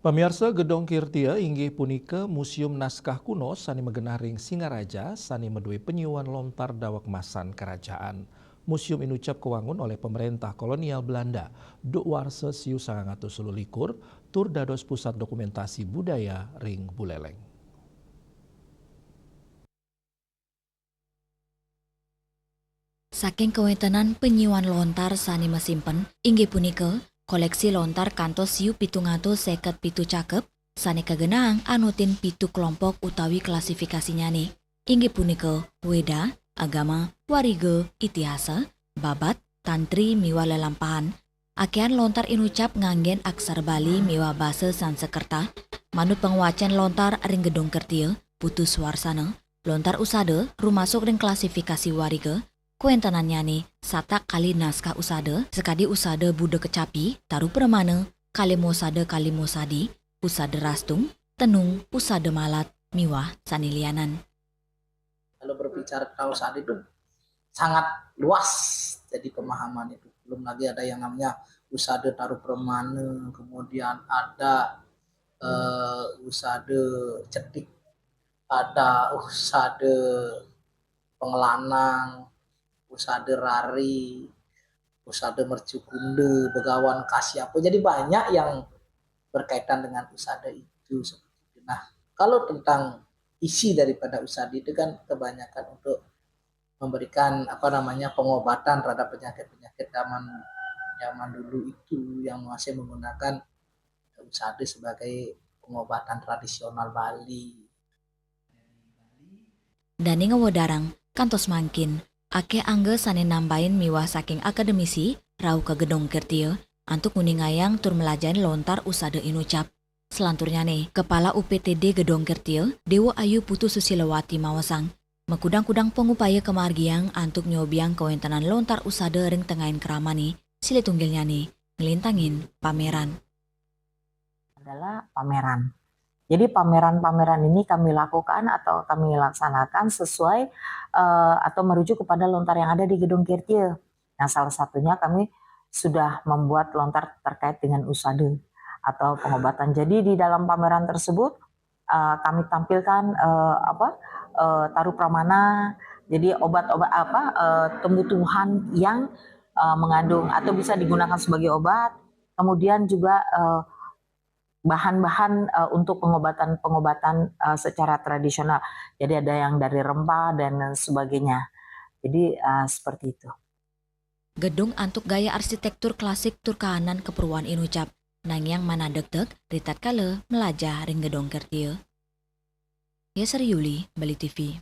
Pamirsa Gedong Kirtia inggih punika Museum Naskah Kuno sani megenaring Singaraja sani medue penyuan lontar dawak masan kerajaan. Museum ini ucap kewangun oleh pemerintah kolonial Belanda. Duk warsa siu 1921 tur dados pusat dokumentasi budaya ring Buleleng. Saking kewetanan penyuan lontar sani mesimpen, inggih punika koleksi lontar kantos siu 750 cakep sani kagenang anutin pitu kelompok utawi klasifikasinya nih. Inggih punika weda, agama, warige, itihasa, babat, tantri miwa lelampahan. Akean lontar inucap nganggen aksar Bali miwa basa Sansekerta. Manut penguacan lontar ring Gedong Kirtia, putus warsana, lontar usada rumasuk ring klasifikasi warige. Kuentanannya nih, sata kali naskah usada, sekadi usada Buddha kecapi, taruh permana, kali mosadi, usada rastung, tenung, usada malat, miwah, sanilianan. Kalau berbicara tentang usada itu sangat luas, jadi pemahaman itu. Belum lagi ada yang namanya usada taruh permana, kemudian ada usada cetik, ada usada pengelanang, usada rari, usada mercukunde, begawan kasyapo. Jadi banyak yang berkaitan dengan usada itu. Nah, kalau tentang isi daripada usada itu kan kebanyakan untuk memberikan pengobatan terhadap penyakit-penyakit zaman dulu itu yang masih menggunakan usada sebagai pengobatan tradisional Bali. Dani ngewodarang, kantos mangkin. Ake angge sane nambahin miwah saking akademisi, rau ke Gedong Kirtia, antuk nguningayang tur melajain lontar usada inucap. Selanturnya nih, Kepala UPTD Gedong Kirtia, Dewa Ayu Putu Susilawati mawasang, mekudang-kudang pengupaya kemargiang antuk nyobiang kewentanan lontar usada ring tengahin keramani, sile tunggilnya nih, ngelintangin pameran. Adalah pameran. Jadi pameran-pameran ini kami lakukan atau kami laksanakan sesuai atau merujuk kepada lontar yang ada di Gedong Kirtia. Nah, salah satunya kami sudah membuat lontar terkait dengan usada atau pengobatan. Jadi di dalam pameran tersebut kami tampilkan taruh pramana, jadi obat-obat tumbuh-tumbuhan yang mengandung atau bisa digunakan sebagai obat. Kemudian juga bahan-bahan untuk pengobatan secara tradisional. Jadi ada yang dari rempah dan sebagainya. Jadi seperti itu. Gedung antuk gaya arsitektur klasik Turkahanan keperluan inucap. Nang yang mana deg-deg, ritat kala melajah ring Gedong Kirtia. Yasar Yuli, Bali TV.